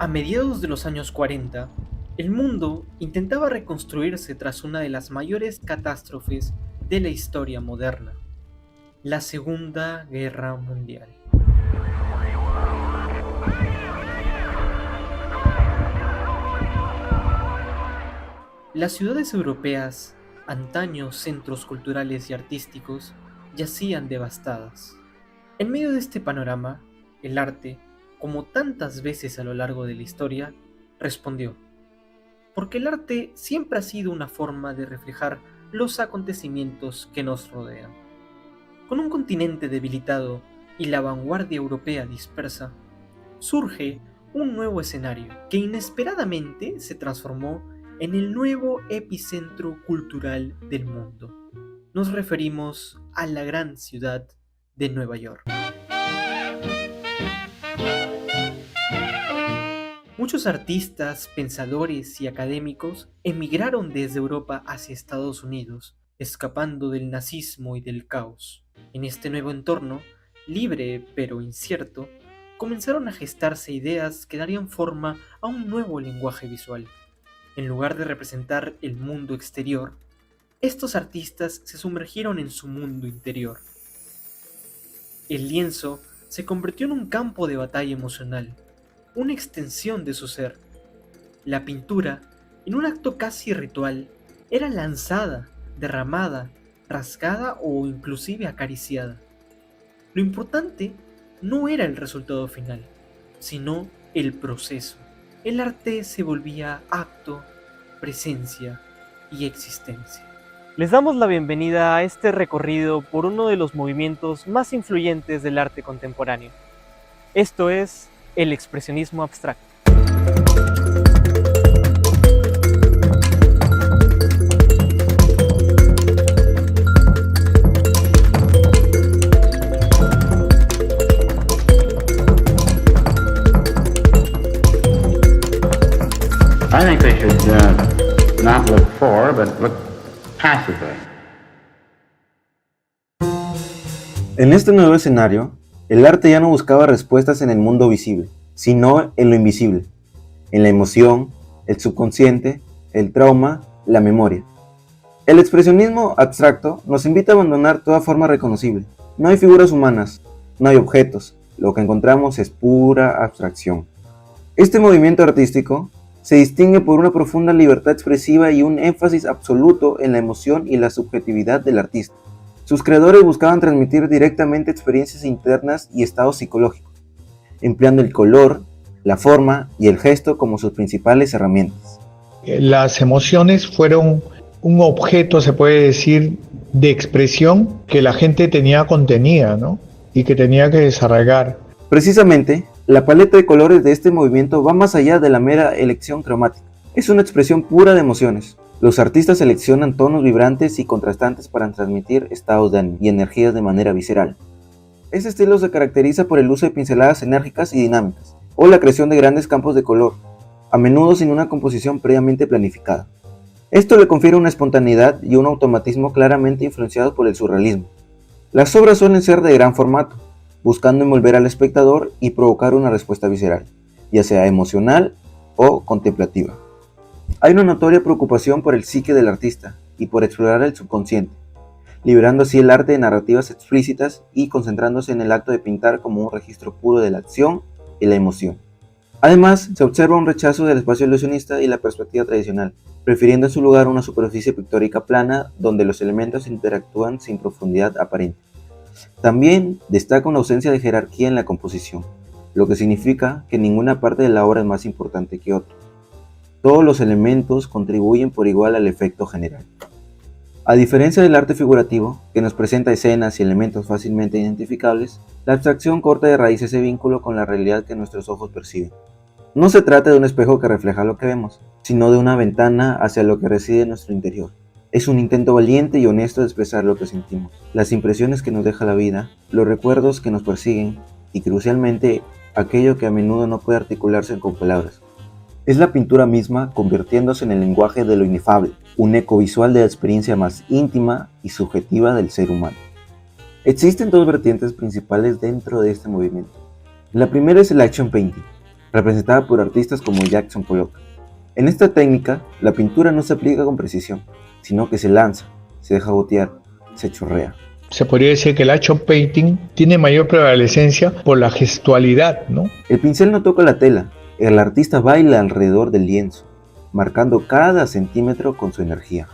A mediados de los años 40, el mundo intentaba reconstruirse tras una de las mayores catástrofes de la historia moderna, la Segunda Guerra Mundial. Las ciudades europeas, antaño centros culturales y artísticos, yacían devastadas. En medio de este panorama, el arte, como tantas veces a lo largo de la historia, respondió. Porque el arte siempre ha sido una forma de reflejar los acontecimientos que nos rodean. Con un continente debilitado y la vanguardia europea dispersa, surge un nuevo escenario que inesperadamente se transformó en el nuevo epicentro cultural del mundo. Nos referimos a la gran ciudad de Nueva York. Muchos artistas, pensadores y académicos emigraron desde Europa hacia Estados Unidos, escapando del nazismo y del caos. En este nuevo entorno, libre pero incierto, comenzaron a gestarse ideas que darían forma a un nuevo lenguaje visual. En lugar de representar el mundo exterior, estos artistas se sumergieron en su mundo interior. El lienzo se convirtió en un campo de batalla emocional, una extensión de su ser. La pintura, en un acto casi ritual, era lanzada, derramada, rasgada o inclusive acariciada. Lo importante no era el resultado final, sino el proceso. El arte se volvía acto, presencia y existencia. Les damos la bienvenida a este recorrido por uno de los movimientos más influyentes del arte contemporáneo. Esto es el expresionismo abstracto. I think they should not look for, but look passively. En este nuevo escenario, el arte ya no buscaba respuestas en el mundo visible, sino en lo invisible, en la emoción, el subconsciente, el trauma, la memoria. El expresionismo abstracto nos invita a abandonar toda forma reconocible. No hay figuras humanas, no hay objetos, lo que encontramos es pura abstracción. Este movimiento artístico se distingue por una profunda libertad expresiva y un énfasis absoluto en la emoción y la subjetividad del artista. Sus creadores buscaban transmitir directamente experiencias internas y estados psicológicos, empleando el color, la forma y el gesto como sus principales herramientas. Las emociones fueron un objeto, se puede decir, de expresión que la gente tenía contenida, ¿no? Y que tenía que desarraigar. Precisamente, la paleta de colores de este movimiento va más allá de la mera elección cromática. Es una expresión pura de emociones. Los artistas seleccionan tonos vibrantes y contrastantes para transmitir estados de ánimo y energías de manera visceral. Este estilo se caracteriza por el uso de pinceladas enérgicas y dinámicas, o la creación de grandes campos de color, a menudo sin una composición previamente planificada. Esto le confiere una espontaneidad y un automatismo claramente influenciados por el surrealismo. Las obras suelen ser de gran formato, buscando envolver al espectador y provocar una respuesta visceral, ya sea emocional o contemplativa. Hay una notoria preocupación por el psique del artista y por explorar el subconsciente, liberando así el arte de narrativas explícitas y concentrándose en el acto de pintar como un registro puro de la acción y la emoción. Además, se observa un rechazo del espacio ilusionista y la perspectiva tradicional, prefiriendo en su lugar una superficie pictórica plana donde los elementos interactúan sin profundidad aparente. También destaca una ausencia de jerarquía en la composición, lo que significa que ninguna parte de la obra es más importante que otra. Todos los elementos contribuyen por igual al efecto general. A diferencia del arte figurativo, que nos presenta escenas y elementos fácilmente identificables, la abstracción corta de raíz ese vínculo con la realidad que nuestros ojos perciben. No se trata de un espejo que refleja lo que vemos, sino de una ventana hacia lo que reside en nuestro interior. Es un intento valiente y honesto de expresar lo que sentimos, las impresiones que nos deja la vida, los recuerdos que nos persiguen y, crucialmente, aquello que a menudo no puede articularse con palabras. Es la pintura misma convirtiéndose en el lenguaje de lo inefable, un eco visual de la experiencia más íntima y subjetiva del ser humano. Existen dos vertientes principales dentro de este movimiento. La primera es el action painting, representada por artistas como Jackson Pollock. En esta técnica, la pintura no se aplica con precisión, sino que se lanza, se deja gotear, se chorrea. Se podría decir que el action painting tiene mayor prevalecencia por la gestualidad, ¿no? El pincel no toca la tela, el artista baila alrededor del lienzo, marcando cada centímetro con su energía.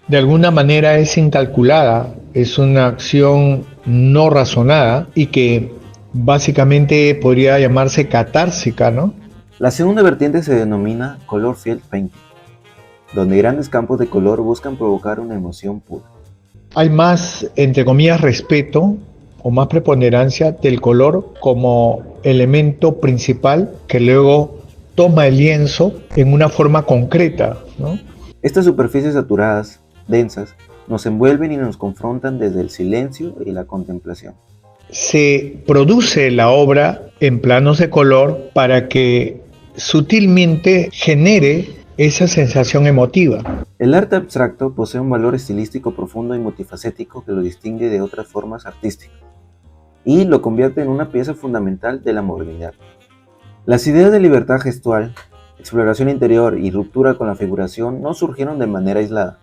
De alguna manera es incalculada, es una acción no razonada y que básicamente podría llamarse catársica, ¿no? La segunda vertiente se denomina color field painting, donde grandes campos de color buscan provocar una emoción pura. Hay más, entre comillas, respeto o más preponderancia del color como elemento principal que luego toma el lienzo en una forma concreta, ¿no? Estas superficies saturadas, densas, nos envuelven y nos confrontan desde el silencio y la contemplación. Se produce la obra en planos de color para que sutilmente genere esa sensación emotiva. El arte abstracto posee un valor estilístico profundo y multifacético que lo distingue de otras formas artísticas y lo convierte en una pieza fundamental de la modernidad. Las ideas de libertad gestual, exploración interior y ruptura con la figuración no surgieron de manera aislada.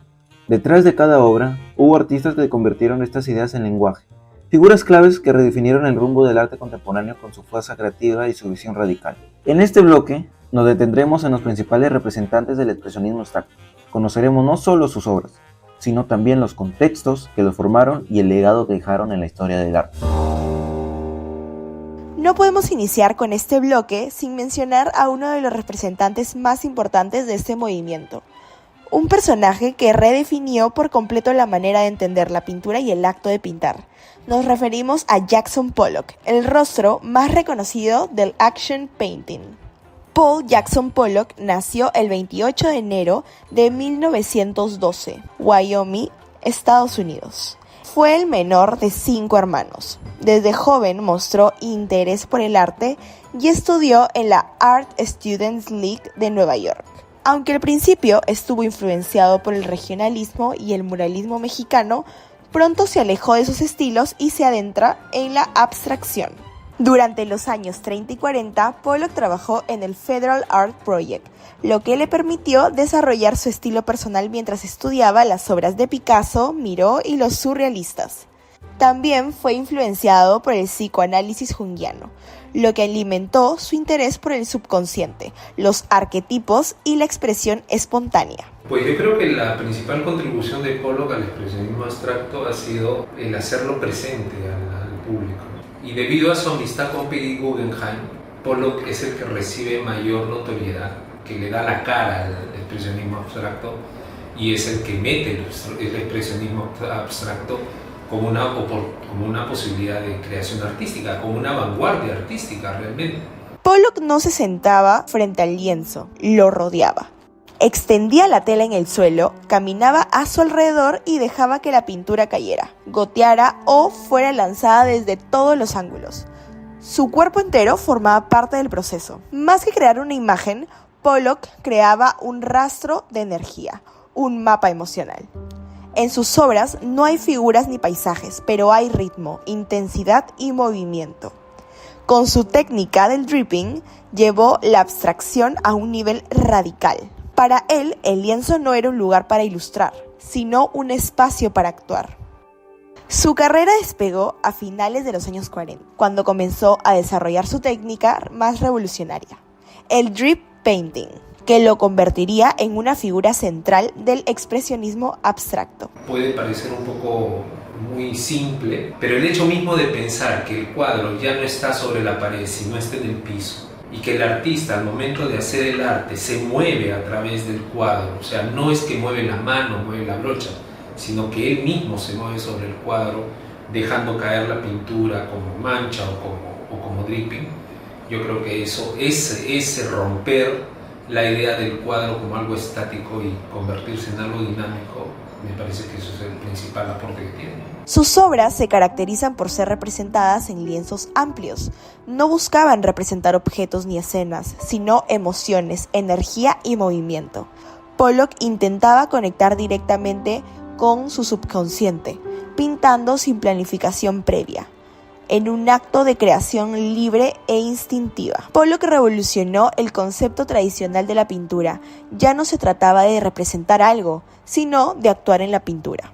Detrás de cada obra hubo artistas que convirtieron estas ideas en lenguaje, figuras claves que redefinieron el rumbo del arte contemporáneo con su fuerza creativa y su visión radical. En este bloque nos detendremos en los principales representantes del expresionismo abstracto. Conoceremos no solo sus obras, sino también los contextos que los formaron y el legado que dejaron en la historia del arte. No podemos iniciar con este bloque sin mencionar a uno de los representantes más importantes de este movimiento. Un personaje que redefinió por completo la manera de entender la pintura y el acto de pintar. Nos referimos a Jackson Pollock, el rostro más reconocido del action painting. Paul Jackson Pollock nació el 28 de enero de 1912, Wyoming, Estados Unidos. Fue el menor de 5 hermanos. Desde joven mostró interés por el arte y estudió en la Art Students League de Nueva York. Aunque al principio estuvo influenciado por el regionalismo y el muralismo mexicano, pronto se alejó de esos estilos y se adentra en la abstracción. Durante los años 30 y 40, Pollock trabajó en el Federal Art Project, lo que le permitió desarrollar su estilo personal mientras estudiaba las obras de Picasso, Miró y los surrealistas. También fue influenciado por el psicoanálisis junguiano, lo que alimentó su interés por el subconsciente, los arquetipos y la expresión espontánea. Pues yo creo que la principal contribución de Pollock al expresionismo abstracto ha sido el hacerlo presente al público. Y debido a su amistad con Peggy Guggenheim, Pollock es el que recibe mayor notoriedad, que le da la cara al expresionismo abstracto y es el que mete el expresionismo abstracto como una posibilidad de creación artística, como una vanguardia artística realmente. Pollock no se sentaba frente al lienzo, lo rodeaba. Extendía la tela en el suelo, caminaba a su alrededor y dejaba que la pintura cayera, goteara o fuera lanzada desde todos los ángulos. Su cuerpo entero formaba parte del proceso. Más que crear una imagen, Pollock creaba un rastro de energía, un mapa emocional. En sus obras no hay figuras ni paisajes, pero hay ritmo, intensidad y movimiento. Con su técnica del dripping, llevó la abstracción a un nivel radical. Para él, el lienzo no era un lugar para ilustrar, sino un espacio para actuar. Su carrera despegó a finales de los años 40, cuando comenzó a desarrollar su técnica más revolucionaria, el drip painting, que lo convertiría en una figura central del expresionismo abstracto. Puede parecer un poco muy simple, pero el hecho mismo de pensar que el cuadro ya no está sobre la pared, sino está en el piso, y que el artista al momento de hacer el arte se mueve a través del cuadro, o sea, no es que mueve la mano, mueve la brocha, sino que él mismo se mueve sobre el cuadro, dejando caer la pintura como mancha o como dripping. Yo creo que eso, ese romper la idea del cuadro como algo estático y convertirse en algo dinámico, me parece que eso es el principal aporte que tiene. Sus obras se caracterizan por ser representadas en lienzos amplios. No buscaban representar objetos ni escenas, sino emociones, energía y movimiento. Pollock intentaba conectar directamente con su subconsciente, pintando sin planificación previa. en un acto de creación libre e instintiva. Pollock revolucionó el concepto tradicional de la pintura. Ya no se trataba de representar algo, sino de actuar en la pintura.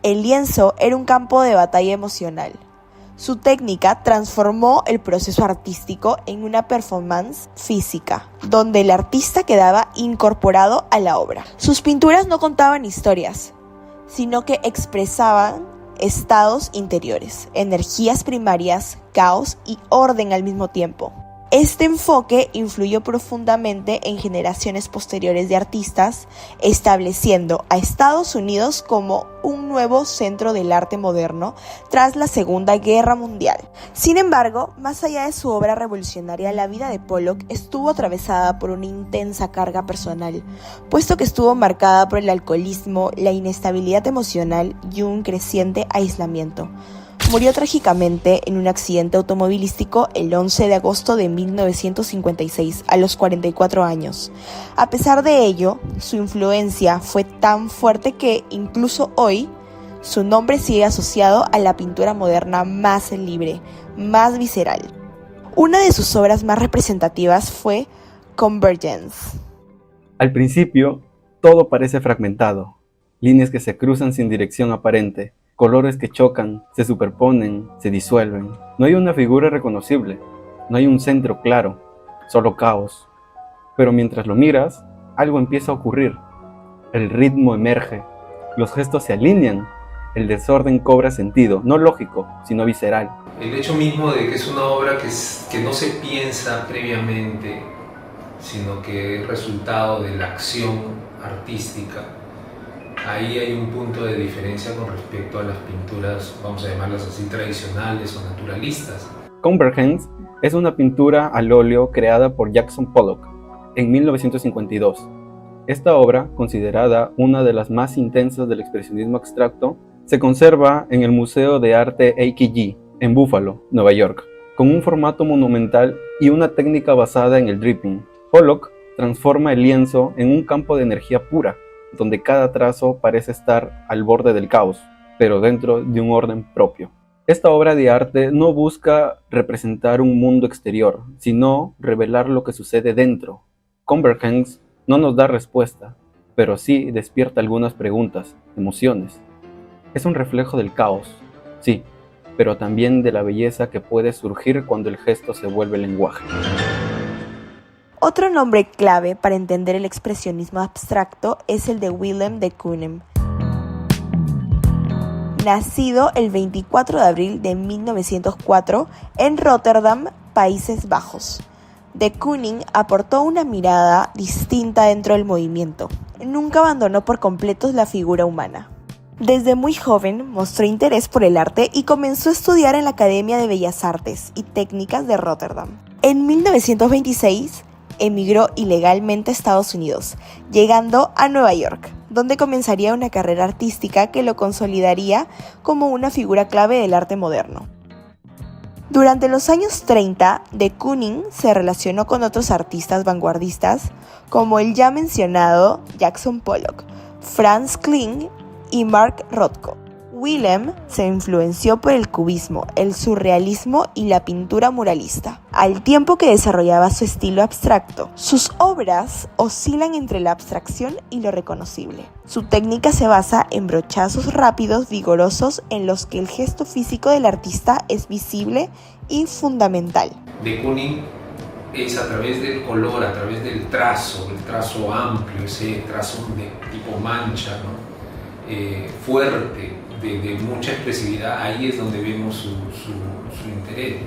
El lienzo era un campo de batalla emocional. Su técnica transformó el proceso artístico en una performance física, donde el artista quedaba incorporado a la obra. Sus pinturas no contaban historias, sino que expresaban estados interiores, energías primarias, caos y orden al mismo tiempo. Este enfoque influyó profundamente en generaciones posteriores de artistas, estableciendo a Estados Unidos como un nuevo centro del arte moderno tras la Segunda Guerra Mundial. Sin embargo, más allá de su obra revolucionaria, la vida de Pollock estuvo atravesada por una intensa carga personal, puesto que estuvo marcada por el alcoholismo, la inestabilidad emocional y un creciente aislamiento. Murió trágicamente en un accidente automovilístico el 11 de agosto de 1956, a los 44 años. A pesar de ello, su influencia fue tan fuerte que, incluso hoy, su nombre sigue asociado a la pintura moderna más libre, más visceral. Una de sus obras más representativas fue Convergence. Al principio, todo parece fragmentado, líneas que se cruzan sin dirección aparente. Colores que chocan, se superponen, se disuelven. No hay una figura reconocible, no hay un centro claro, solo caos. Pero mientras lo miras, algo empieza a ocurrir. El ritmo emerge, los gestos se alinean, el desorden cobra sentido, no lógico, sino visceral. El hecho mismo de que es una obra que no se piensa previamente, sino que es resultado de la acción artística. Ahí hay un punto de diferencia con respecto a las pinturas, vamos a llamarlas así, tradicionales o naturalistas. Convergence es una pintura al óleo creada por Jackson Pollock en 1952. Esta obra, considerada una de las más intensas del expresionismo abstracto, se conserva en el Museo de Arte AKG, en Buffalo, Nueva York, con un formato monumental y una técnica basada en el dripping. Pollock transforma el lienzo en un campo de energía pura, donde cada trazo parece estar al borde del caos, pero dentro de un orden propio. Esta obra de arte no busca representar un mundo exterior, sino revelar lo que sucede dentro. Convergence no nos da respuesta, pero sí despierta algunas preguntas, emociones. Es un reflejo del caos, sí, pero también de la belleza que puede surgir cuando el gesto se vuelve lenguaje. Otro nombre clave para entender el expresionismo abstracto es el de Willem de Kooning. Nacido el 24 de abril de 1904 en Rotterdam, Países Bajos. De Kooning aportó una mirada distinta dentro del movimiento. Nunca abandonó por completo la figura humana. Desde muy joven mostró interés por el arte y comenzó a estudiar en la Academia de Bellas Artes y Técnicas de Rotterdam. En 1926, emigró ilegalmente a Estados Unidos, llegando a Nueva York, donde comenzaría una carrera artística que lo consolidaría como una figura clave del arte moderno. Durante los años 30, de Kooning se relacionó con otros artistas vanguardistas como el ya mencionado Jackson Pollock, Franz Kling y Mark Rothko. Willem se influenció por el cubismo, el surrealismo y la pintura muralista, al tiempo que desarrollaba su estilo abstracto. Sus obras oscilan entre la abstracción y lo reconocible. Su técnica se basa en brochazos rápidos, vigorosos, en los que el gesto físico del artista es visible y fundamental. De Kooning es a través del color, a través del trazo, el trazo amplio, ese trazo de tipo mancha, ¿no? Fuerte, de mucha expresividad. Ahí es donde vemos su interés.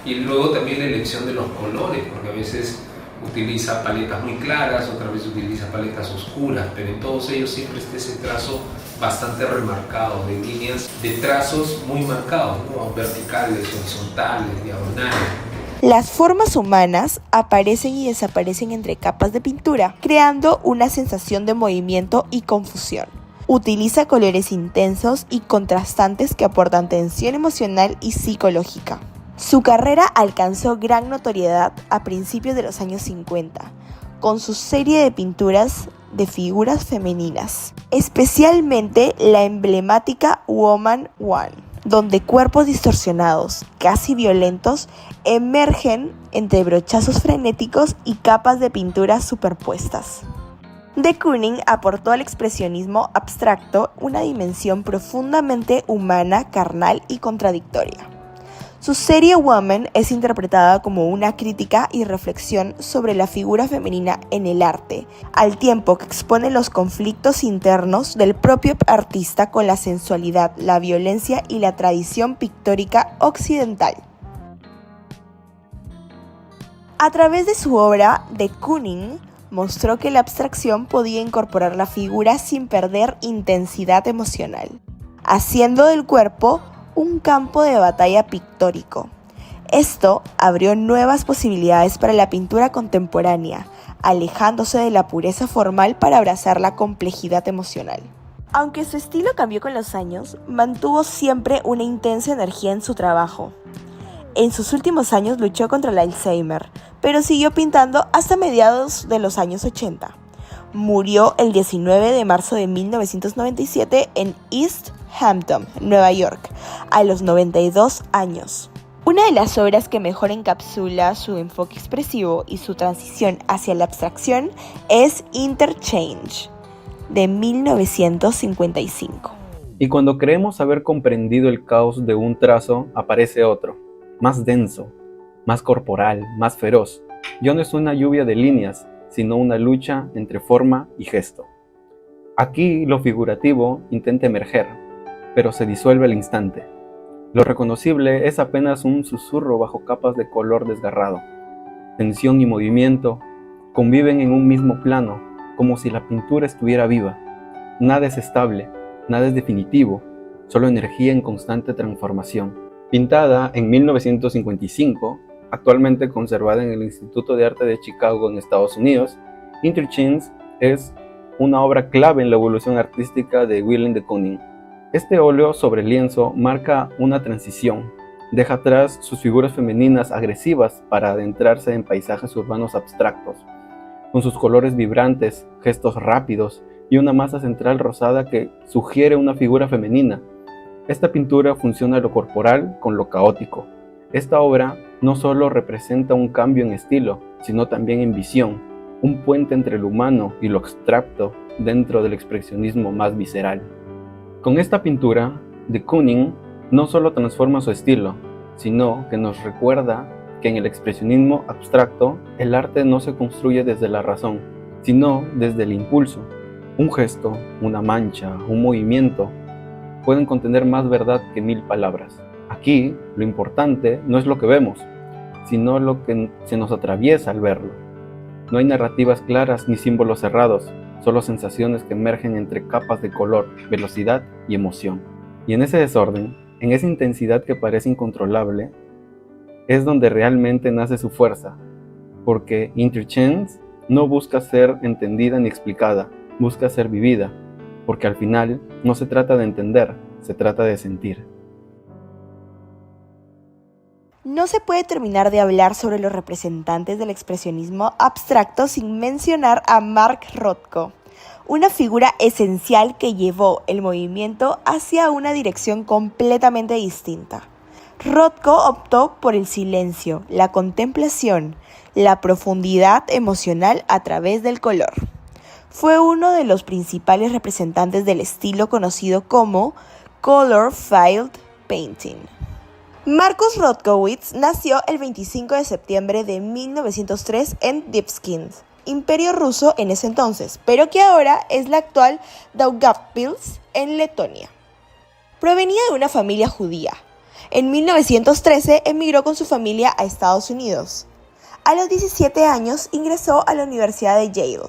Y luego también la elección de los colores, porque a veces utiliza paletas muy claras, otra vez utiliza paletas oscuras, pero en todos ellos siempre está ese trazo bastante remarcado, de líneas, de trazos muy marcados, ¿no? Verticales, horizontales, diagonales. Las formas humanas aparecen y desaparecen entre capas de pintura, creando una sensación de movimiento y confusión. Utiliza colores intensos y contrastantes que aportan tensión emocional y psicológica. Su carrera alcanzó gran notoriedad a principios de los años 50, con su serie de pinturas de figuras femeninas, especialmente la emblemática Woman One. donde cuerpos distorsionados, casi violentos, emergen entre brochazos frenéticos y capas de pintura superpuestas. De Kooning aportó al expresionismo abstracto una dimensión profundamente humana, carnal y contradictoria. Su serie Woman es interpretada como una crítica y reflexión sobre la figura femenina en el arte, al tiempo que expone los conflictos internos del propio artista con la sensualidad, la violencia y la tradición pictórica occidental. A través de su obra, de Kooning mostró que la abstracción podía incorporar la figura sin perder intensidad emocional, haciendo del cuerpo un campo de batalla pictórico. Esto abrió nuevas posibilidades para la pintura contemporánea, alejándose de la pureza formal para abrazar la complejidad emocional. Aunque su estilo cambió con los años, mantuvo siempre una intensa energía en su trabajo. En sus últimos años luchó contra el Alzheimer, pero siguió pintando hasta mediados de los años 80. Murió el 19 de marzo de 1997 en East Hampton, Nueva York, a los 92 años. Una de las obras que mejor encapsula su enfoque expresivo y su transición hacia la abstracción es Interchange, de 1955. Y cuando creemos haber comprendido el caos de un trazo, aparece otro, más denso, más corporal, más feroz. Ya no es una lluvia de líneas, sino una lucha entre forma y gesto. Aquí lo figurativo intenta emerger, pero se disuelve al instante. Lo reconocible es apenas un susurro bajo capas de color desgarrado. Tensión y movimiento conviven en un mismo plano, como si la pintura estuviera viva. Nada es estable, nada es definitivo, solo energía en constante transformación. Pintada en 1955, actualmente conservada en el Instituto de Arte de Chicago en Estados Unidos, Interchange es una obra clave en la evolución artística de Willem de Kooning. Este óleo sobre lienzo marca una transición. Deja atrás sus figuras femeninas agresivas para adentrarse en paisajes urbanos abstractos, con sus colores vibrantes, gestos rápidos y una masa central rosada que sugiere una figura femenina. Esta pintura fusiona lo corporal con lo caótico. Esta obra no solo representa un cambio en estilo, sino también en visión, un puente entre lo humano y lo abstracto dentro del expresionismo más visceral. Con esta pintura, de Kooning no solo transforma su estilo, sino que nos recuerda que en el expresionismo abstracto el arte no se construye desde la razón, sino desde el impulso. Un gesto, una mancha, un movimiento pueden contener más verdad que 1000 palabras. Aquí, lo importante no es lo que vemos, sino lo que se nos atraviesa al verlo. No hay narrativas claras ni símbolos cerrados, solo sensaciones que emergen entre capas de color, velocidad y emoción. Y en ese desorden, en esa intensidad que parece incontrolable, es donde realmente nace su fuerza, porque Interchange no busca ser entendida ni explicada, busca ser vivida, porque al final no se trata de entender, se trata de sentir. No se puede terminar de hablar sobre los representantes del expresionismo abstracto sin mencionar a Mark Rothko, una figura esencial que llevó el movimiento hacia una dirección completamente distinta. Rothko optó por el silencio, la contemplación, la profundidad emocional a través del color. Fue uno de los principales representantes del estilo conocido como Color Field Painting. Markus Rothkowitz nació el 25 de septiembre de 1903 en Dipskind, Imperio Ruso en ese entonces, pero que ahora es la actual Daugavpils en Letonia. Provenía de una familia judía. En 1913 emigró con su familia a Estados Unidos. A los 17 años ingresó a la Universidad de Yale,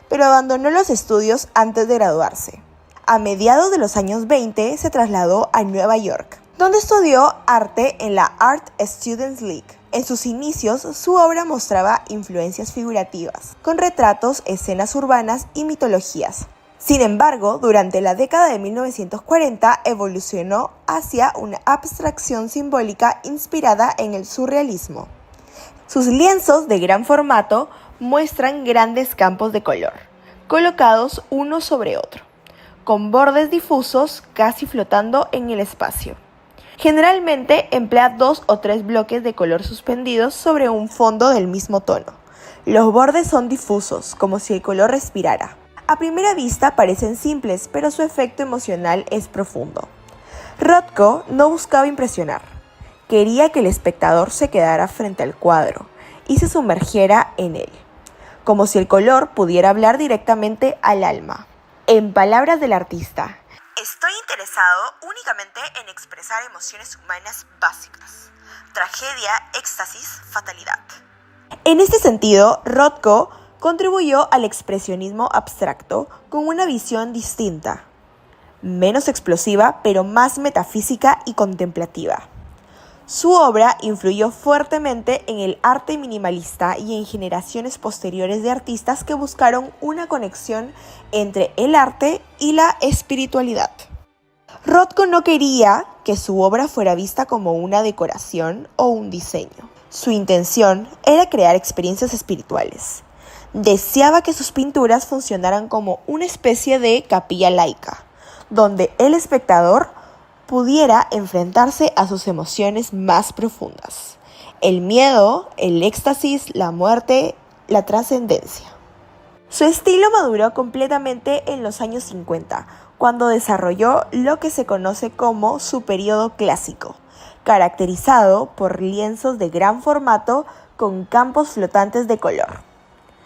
pero abandonó los estudios antes de graduarse. A mediados de los años 20 se trasladó a Nueva York, donde estudió arte en la Art Students League. En sus inicios, su obra mostraba influencias figurativas, con retratos, escenas urbanas y mitologías. Sin embargo, durante la década de 1940 evolucionó hacia una abstracción simbólica inspirada en el surrealismo. Sus lienzos de gran formato muestran grandes campos de color, colocados uno sobre otro, con bordes difusos casi flotando en el espacio. Generalmente emplea 2 o 3 bloques de color suspendidos sobre un fondo del mismo tono. Los bordes son difusos, como si el color respirara. A primera vista parecen simples, pero su efecto emocional es profundo. Rothko no buscaba impresionar. Quería que el espectador se quedara frente al cuadro y se sumergiera en él, como si el color pudiera hablar directamente al alma. En palabras del artista, estoy interesado únicamente en expresar emociones humanas básicas: tragedia, éxtasis, fatalidad. En este sentido, Rothko contribuyó al expresionismo abstracto con una visión distinta, menos explosiva, pero más metafísica y contemplativa. Su obra influyó fuertemente en el arte minimalista y en generaciones posteriores de artistas que buscaron una conexión entre el arte y la espiritualidad. Rothko no quería que su obra fuera vista como una decoración o un diseño. Su intención era crear experiencias espirituales. Deseaba que sus pinturas funcionaran como una especie de capilla laica, donde el espectador pudiera enfrentarse a sus emociones más profundas: el miedo, el éxtasis, la muerte, la trascendencia. Su estilo maduró completamente en los años 50, cuando desarrolló lo que se conoce como su periodo clásico, caracterizado por lienzos de gran formato con campos flotantes de color,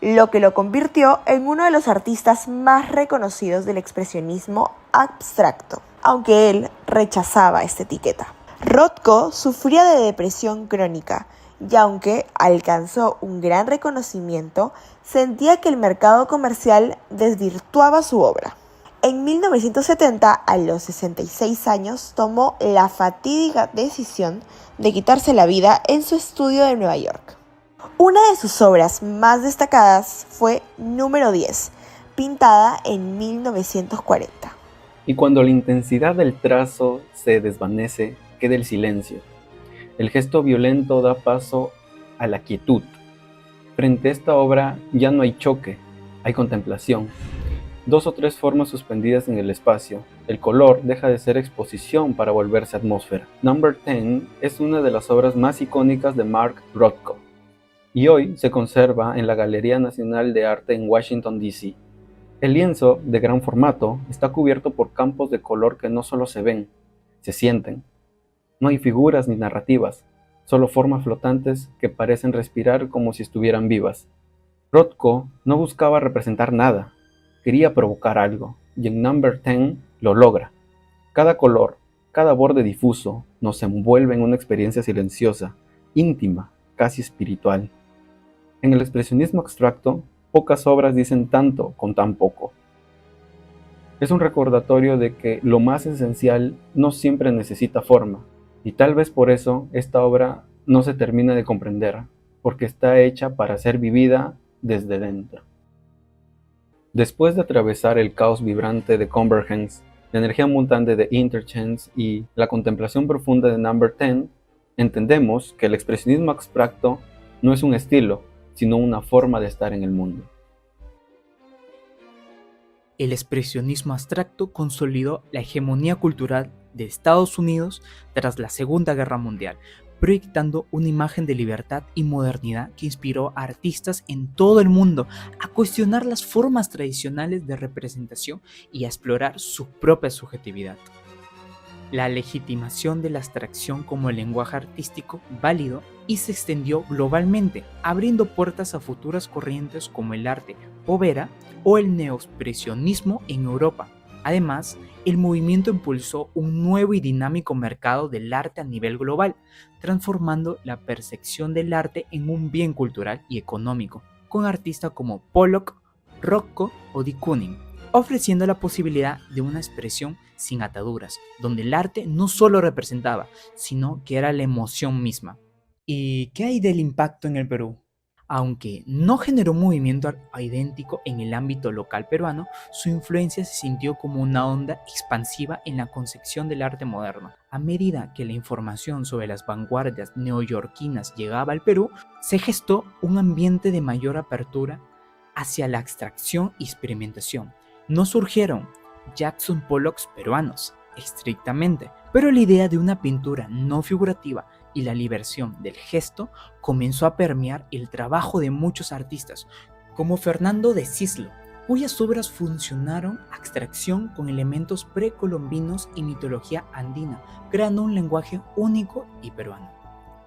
lo que lo convirtió en uno de los artistas más reconocidos del expresionismo abstracto, aunque él rechazaba esta etiqueta. Rothko sufría de depresión crónica y aunque alcanzó un gran reconocimiento, sentía que el mercado comercial desvirtuaba su obra. En 1970, a los 66 años, tomó la fatídica decisión de quitarse la vida en su estudio de Nueva York. Una de sus obras más destacadas fue Número 10, pintada en 1940. Y cuando la intensidad del trazo se desvanece, queda el silencio. El gesto violento da paso a la quietud. Frente a esta obra ya no hay choque, hay contemplación. 2 o 3 formas suspendidas en el espacio. El color deja de ser exposición para volverse atmósfera. Number 10 es una de las obras más icónicas de Mark Rothko y hoy se conserva en la Galería Nacional de Arte en Washington, D.C. El lienzo, de gran formato, está cubierto por campos de color que no solo se ven, se sienten. No hay figuras ni narrativas, solo formas flotantes que parecen respirar como si estuvieran vivas. Rothko no buscaba representar nada, quería provocar algo, y en Number 10 lo logra. Cada color, cada borde difuso, nos envuelve en una experiencia silenciosa, íntima, casi espiritual. En el expresionismo abstracto, pocas obras dicen tanto con tan poco. Es un recordatorio de que lo más esencial no siempre necesita forma, y tal vez por eso esta obra no se termina de comprender, porque está hecha para ser vivida desde dentro. Después de atravesar el caos vibrante de Convergence, la energía mutante de Interchance y la contemplación profunda de Number 10, entendemos que el expresionismo abstracto no es un estilo, sino una forma de estar en el mundo. El expresionismo abstracto consolidó la hegemonía cultural de Estados Unidos tras la Segunda Guerra Mundial, proyectando una imagen de libertad y modernidad que inspiró a artistas en todo el mundo a cuestionar las formas tradicionales de representación y a explorar su propia subjetividad. La legitimación de la abstracción como el lenguaje artístico válido y se extendió globalmente, abriendo puertas a futuras corrientes como el arte povera o el neoexpresionismo en Europa. Además, el movimiento impulsó un nuevo y dinámico mercado del arte a nivel global, transformando la percepción del arte en un bien cultural y económico, con artistas como Pollock, Rothko o de Kooning, ofreciendo la posibilidad de una expresión sin ataduras, donde el arte no solo representaba, sino que era la emoción misma. ¿Y qué hay del impacto en el Perú? Aunque no generó un movimiento idéntico en el ámbito local peruano, su influencia se sintió como una onda expansiva en la concepción del arte moderno. A medida que la información sobre las vanguardias neoyorquinas llegaba al Perú, se gestó un ambiente de mayor apertura hacia la abstracción y experimentación. No surgieron Jackson Pollocks peruanos, estrictamente, Pero la idea de una pintura no figurativa y la liberación del gesto comenzó a permear el trabajo de muchos artistas, como Fernando de Cislo, cuyas obras funcionaron a abstracción con elementos precolombinos y mitología andina, creando un lenguaje único y peruano.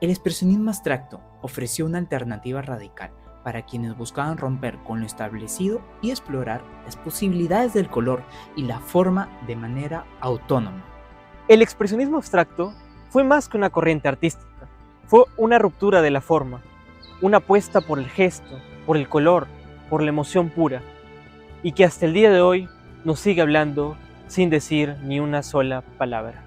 El expresionismo abstracto ofreció una alternativa radical para quienes buscaban romper con lo establecido y explorar las posibilidades del color y la forma de manera autónoma. El expresionismo abstracto fue más que una corriente artística, fue una ruptura de la forma, una apuesta por el gesto, por el color, por la emoción pura, y que hasta el día de hoy nos sigue hablando sin decir ni una sola palabra.